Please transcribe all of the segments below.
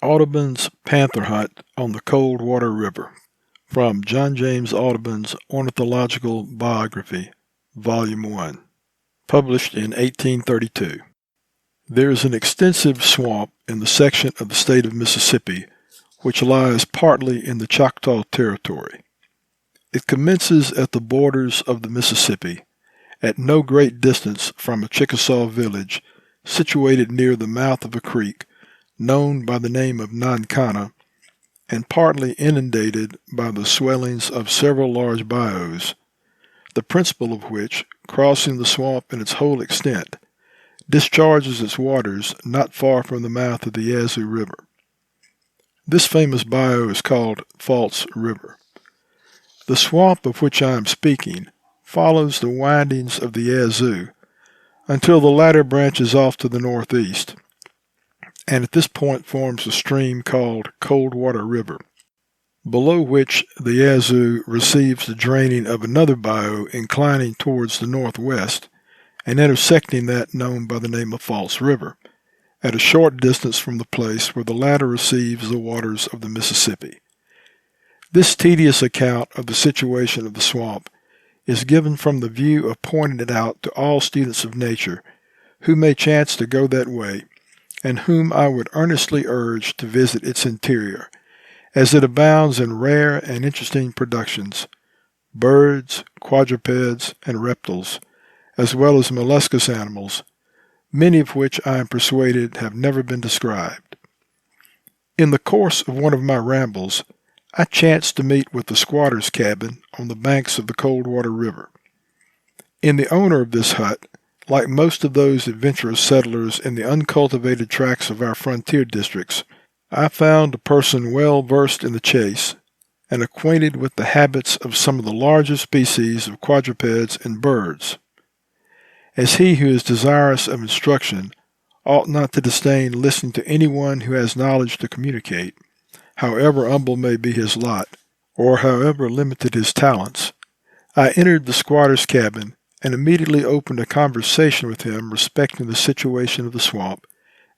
Audubon's Panther Hunt on the Cold Water River, from John James Audubon's Ornithological Biography, Volume 1, published in 1832. There is an extensive swamp in the section of the state of Mississippi which lies partly in the Choctaw Territory. It commences at the borders of the Mississippi, at no great distance from a Chickasaw village situated near the mouth of a creek known by the name of Nankana, and partly inundated by the swellings of several large bayous, the principal of which, crossing the swamp in its whole extent, discharges its waters not far from the mouth of the Yazoo River. This famous bayou is called False River. The swamp of which I am speaking follows the windings of the Yazoo until the latter branches off to the northeast, and at this point forms a stream called Cold Water River, below which the Yazoo receives the draining of another bayou inclining towards the northwest and intersecting that known by the name of False River, at a short distance from the place where the latter receives the waters of the Mississippi. This tedious account of the situation of the swamp is given from the view of pointing it out to all students of nature who may chance to go that way, and whom I would earnestly urge to visit its interior, as it abounds in rare and interesting productions, birds, quadrupeds, and reptiles, as well as molluscous animals, many of which I am persuaded have never been described. In the course of one of my rambles, I chanced to meet with the squatter's cabin on the banks of the Cold Water River. In the owner of this hut, like most of those adventurous settlers in the uncultivated tracts of our frontier districts, I found a person well versed in the chase and acquainted with the habits of some of the larger species of quadrupeds and birds. As he who is desirous of instruction ought not to disdain listening to anyone who has knowledge to communicate, however humble may be his lot, or however limited his talents, I entered the squatter's cabin and immediately opened a conversation with him respecting the situation of the swamp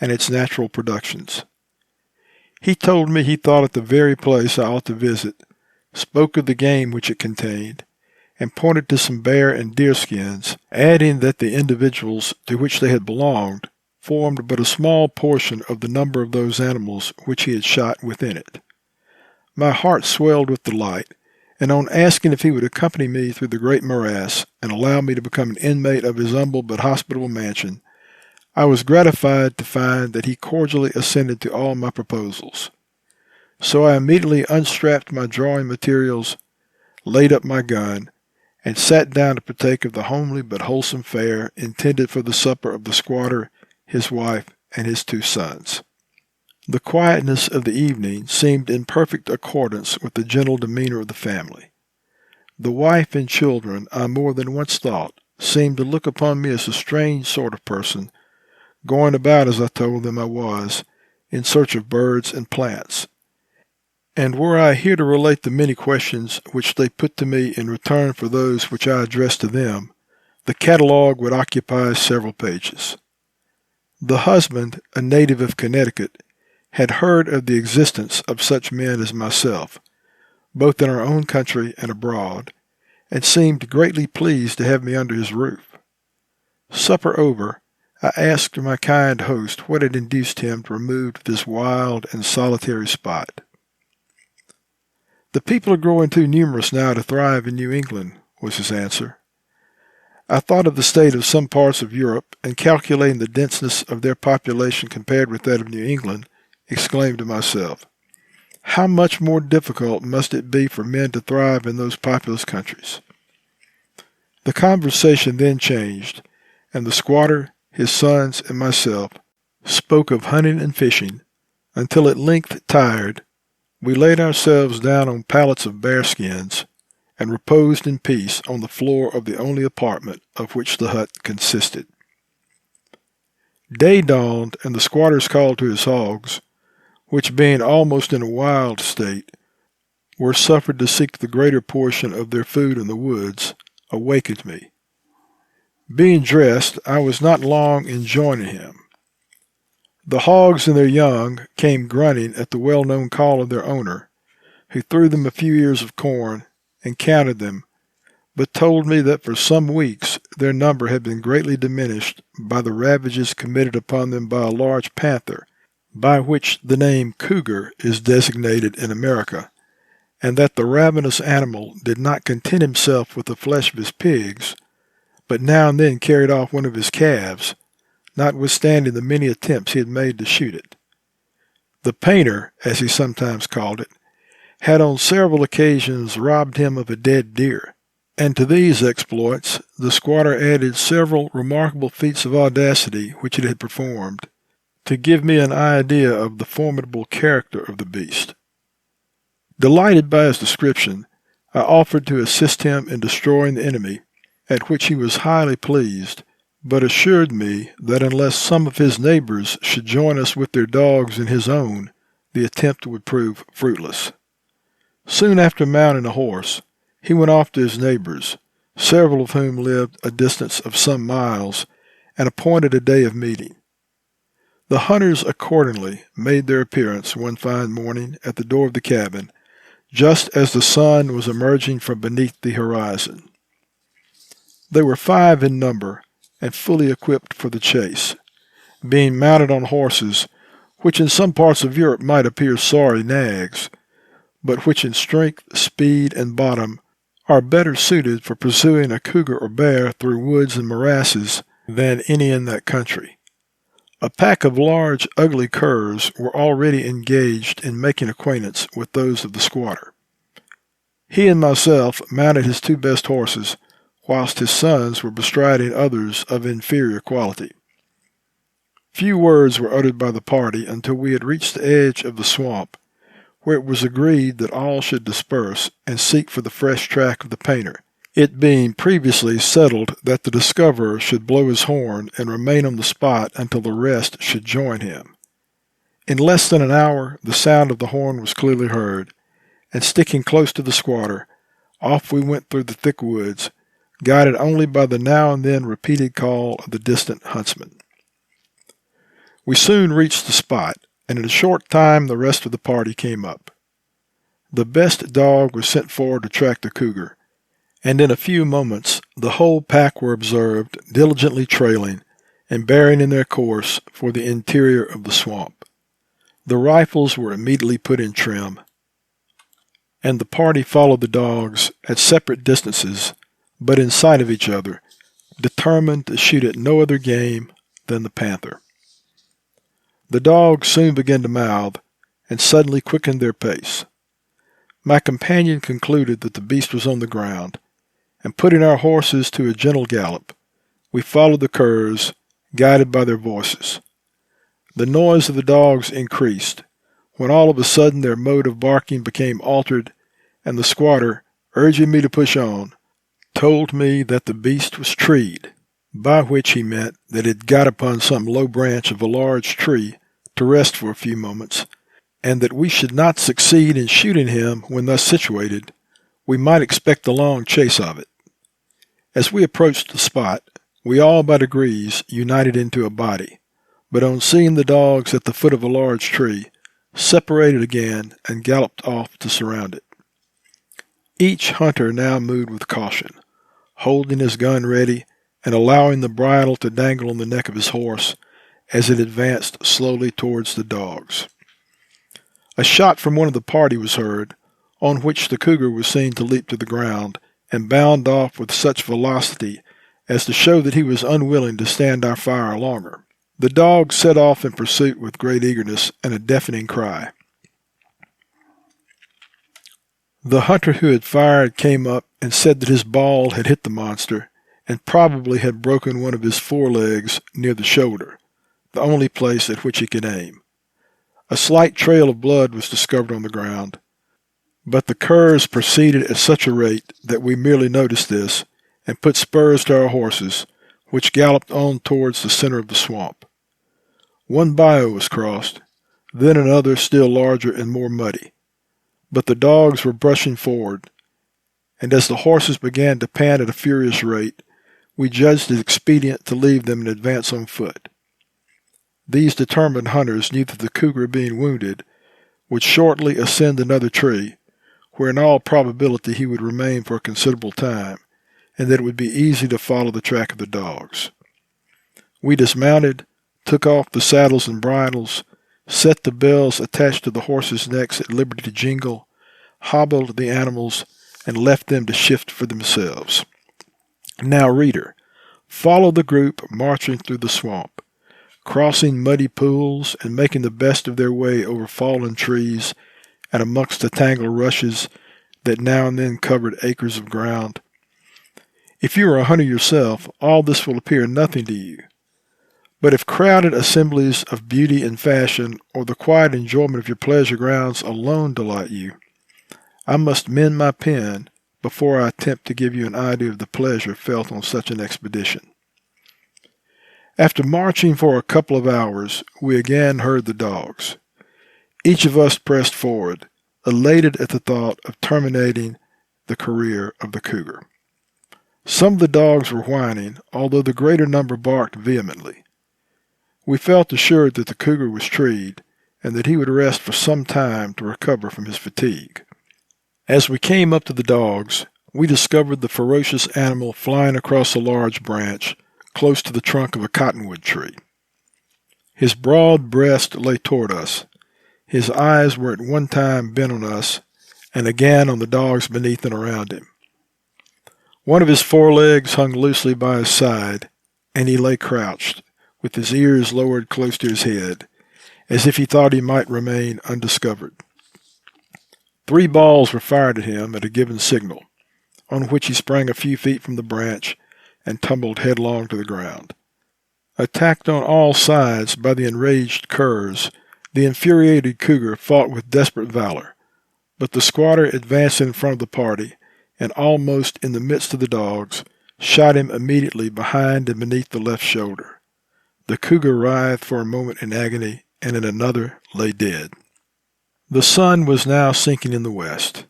and its natural productions. He told me he thought it the very place I ought to visit, spoke of the game which it contained, and pointed to some bear and deer skins, adding that the individuals to which they had belonged formed but a small portion of the number of those animals which he had shot within it. My heart swelled with delight, and on asking if he would accompany me through the great morass and allow me to become an inmate of his humble but hospitable mansion, I was gratified to find that he cordially assented to all my proposals. So I immediately unstrapped my drawing materials, laid up my gun, and sat down to partake of the homely but wholesome fare intended for the supper of the squatter, his wife, and his 2 sons. The quietness of the evening seemed in perfect accordance with the gentle demeanor of the family. The wife and children, I more than once thought, seemed to look upon me as a strange sort of person, going about, as I told them I was, in search of birds and plants. And were I here to relate the many questions which they put to me in return for those which I addressed to them, the catalogue would occupy several pages. The husband, a native of Connecticut, had heard of the existence of such men as myself, both in our own country and abroad, and seemed greatly pleased to have me under his roof. Supper over, I asked my kind host what had induced him to remove to this wild and solitary spot. "The people are growing too numerous now to thrive in New England," was his answer. I thought of the state of some parts of Europe, and calculating the denseness of their population compared with that of New England, exclaimed to myself, "How much more difficult must it be for men to thrive in those populous countries?" The conversation then changed, and the squatter, his sons, and myself spoke of hunting and fishing, until at length, tired, we laid ourselves down on pallets of bearskins and reposed in peace on the floor of the only apartment of which the hut consisted. Day dawned, and the squatters called to his hogs, which, being almost in a wild state, were suffered to seek the greater portion of their food in the woods, awakened me. Being dressed, I was not long in joining him. The hogs and their young came grunting at the well-known call of their owner, who threw them a few ears of corn and counted them, but told me that for some weeks their number had been greatly diminished by the ravages committed upon them by a large panther, by which the name cougar is designated in America, and that the ravenous animal did not content himself with the flesh of his pigs, but now and then carried off one of his calves, notwithstanding the many attempts he had made to shoot it. The painter, as he sometimes called it, had on several occasions robbed him of a dead deer, and to these exploits the squatter added several remarkable feats of audacity which it had performed, to give me an idea of the formidable character of the beast. Delighted by his description, I offered to assist him in destroying the enemy, at which he was highly pleased, but assured me that unless some of his neighbors should join us with their dogs and his own, the attempt would prove fruitless. Soon after mounting a horse, he went off to his neighbors, several of whom lived a distance of some miles, and appointed a day of meeting. The hunters accordingly made their appearance one fine morning at the door of the cabin, just as the sun was emerging from beneath the horizon. They were 5 in number, and fully equipped for the chase, being mounted on horses which in some parts of Europe might appear sorry nags, but which in strength, speed, and bottom are better suited for pursuing a cougar or bear through woods and morasses than any in that country. A pack of large, ugly curs were already engaged in making acquaintance with those of the squatter. He and myself mounted his 2 best horses, whilst his sons were bestriding others of inferior quality. Few words were uttered by the party until we had reached the edge of the swamp, where it was agreed that all should disperse and seek for the fresh track of the painter, it being previously settled that the discoverer should blow his horn and remain on the spot until the rest should join him. In less than an hour the sound of the horn was clearly heard, and sticking close to the squatter, off we went through the thick woods, guided only by the now and then repeated call of the distant huntsman. We soon reached the spot, and in a short time the rest of the party came up. The best dog was sent forward to track the cougar, and in a few moments the whole pack were observed diligently trailing and bearing in their course for the interior of the swamp. The rifles were immediately put in trim, and the party followed the dogs at separate distances, but in sight of each other, determined to shoot at no other game than the panther. The dogs soon began to mouth, and suddenly quickened their pace. My companion concluded that the beast was on the ground, and putting our horses to a gentle gallop, we followed the curs, guided by their voices. The noise of the dogs increased, when all of a sudden their mode of barking became altered, and the squatter, urging me to push on, told me that the beast was treed, by which he meant that it had got upon some low branch of a large tree to rest for a few moments, and that we should not succeed in shooting him when thus situated, we might expect a long chase of it. As we approached the spot, we all by degrees united into a body, but on seeing the dogs at the foot of a large tree, separated again and galloped off to surround it. Each hunter now moved with caution, holding his gun ready and allowing the bridle to dangle on the neck of his horse as it advanced slowly towards the dogs. A shot from one of the party was heard, on which the cougar was seen to leap to the ground and bound off with such velocity as to show that he was unwilling to stand our fire longer. The dogs set off in pursuit with great eagerness and a deafening cry. The hunter who had fired came up and said that his ball had hit the monster and probably had broken one of his forelegs near the shoulder, the only place at which he could aim. A slight trail of blood was discovered on the ground, but the curs proceeded at such a rate that we merely noticed this and put spurs to our horses, which galloped on towards the center of the swamp. One bayou was crossed, then another still larger and more muddy, but the dogs were brushing forward, and as the horses began to pant at a furious rate, we judged it expedient to leave them and advance on foot. These determined hunters knew that the cougar, being wounded, would shortly ascend another tree, where in all probability he would remain for a considerable time, and that it would be easy to follow the track of the dogs. We dismounted, took off the saddles and bridles, set the bells attached to the horses' necks at liberty to jingle, hobbled the animals, and left them to shift for themselves. Now, reader, follow the group marching through the swamp, crossing muddy pools and making the best of their way over fallen trees and amongst the tangled rushes that now and then covered acres of ground. If you are a hunter yourself, all this will appear nothing to you. But if crowded assemblies of beauty and fashion, or the quiet enjoyment of your pleasure grounds alone delight you, I must mend my pen before I attempt to give you an idea of the pleasure felt on such an expedition. After marching for a couple of hours, we again heard the dogs. Each of us pressed forward, elated at the thought of terminating the career of the cougar. Some of the dogs were whining, although the greater number barked vehemently. We felt assured that the cougar was treed, and that he would rest for some time to recover from his fatigue. As we came up to the dogs, we discovered the ferocious animal flying across a large branch close to the trunk of a cottonwood tree. His broad breast lay toward us. His eyes were at one time bent on us, and again on the dogs beneath and around him. One of his forelegs hung loosely by his side, and he lay crouched, with his ears lowered close to his head, as if he thought he might remain undiscovered. 3 balls were fired at him at a given signal, on which he sprang a few feet from the branch and tumbled headlong to the ground. Attacked on all sides by the enraged curs, the infuriated cougar fought with desperate valor, but the squatter advanced in front of the party, and almost in the midst of the dogs, shot him immediately behind and beneath the left shoulder. The cougar writhed for a moment in agony, and in another lay dead. The sun was now sinking in the west.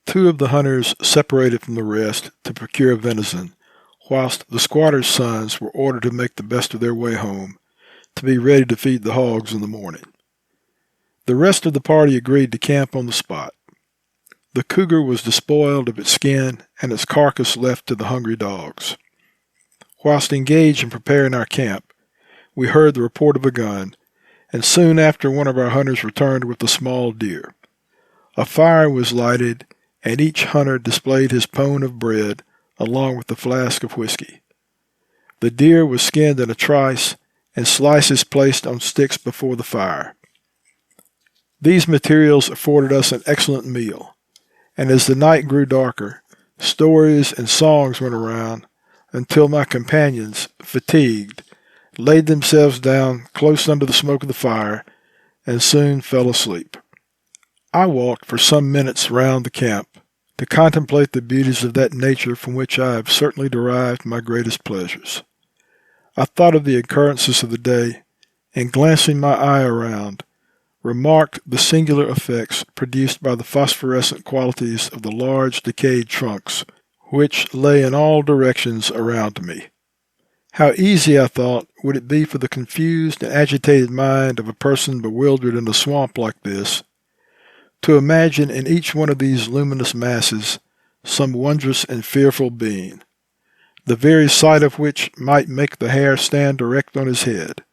2 of the hunters separated from the rest to procure venison, whilst the squatter's sons were ordered to make the best of their way home, to be ready to feed the hogs in the morning. The rest of the party agreed to camp on the spot. The cougar was despoiled of its skin, and its carcass left to the hungry dogs. Whilst engaged in preparing our camp, we heard the report of a gun, and soon after one of our hunters returned with a small deer. A fire was lighted, and each hunter displayed his pone of bread along with a flask of whiskey. The deer was skinned in a trice, and slices placed on sticks before the fire. These materials afforded us an excellent meal, and as the night grew darker, stories and songs went around until my companions, fatigued, laid themselves down close under the smoke of the fire, and soon fell asleep. I walked for some minutes round the camp to contemplate the beauties of that nature from which I have certainly derived my greatest pleasures. I thought of the occurrences of the day, and glancing my eye around, remarked the singular effects produced by the phosphorescent qualities of the large decayed trunks which lay in all directions around me. How easy, I thought, would it be for the confused and agitated mind of a person bewildered in a swamp like this to imagine in each one of these luminous masses some wondrous and fearful being, the very sight of which might make the hair stand erect on his head.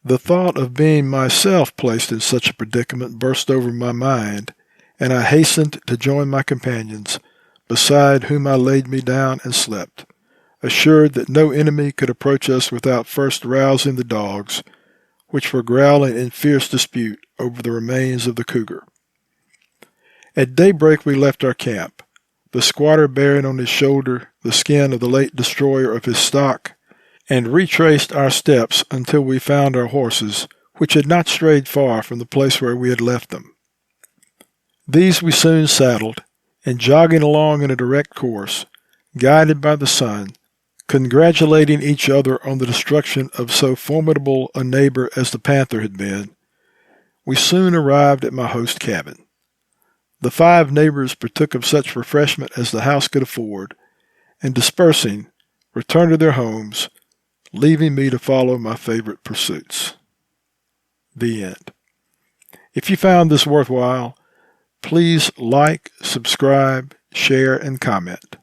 The thought of being myself placed in such a predicament burst over my mind, and I hastened to join my companions, beside whom I laid me down and slept, assured that no enemy could approach us without first rousing the dogs, which were growling in fierce dispute over the remains of the cougar. At daybreak we left our camp, the squatter bearing on his shoulder the skin of the late destroyer of his stock, and retraced our steps until we found our horses, which had not strayed far from the place where we had left them. These we soon saddled, and jogging along in a direct course, guided by the sun, congratulating each other on the destruction of so formidable a neighbor as the panther had been, we soon arrived at my host's cabin. The 5 neighbors partook of such refreshment as the house could afford, and dispersing, returned to their homes, leaving me to follow my favorite pursuits. The end. If you found this worthwhile, please like, subscribe, share, and comment.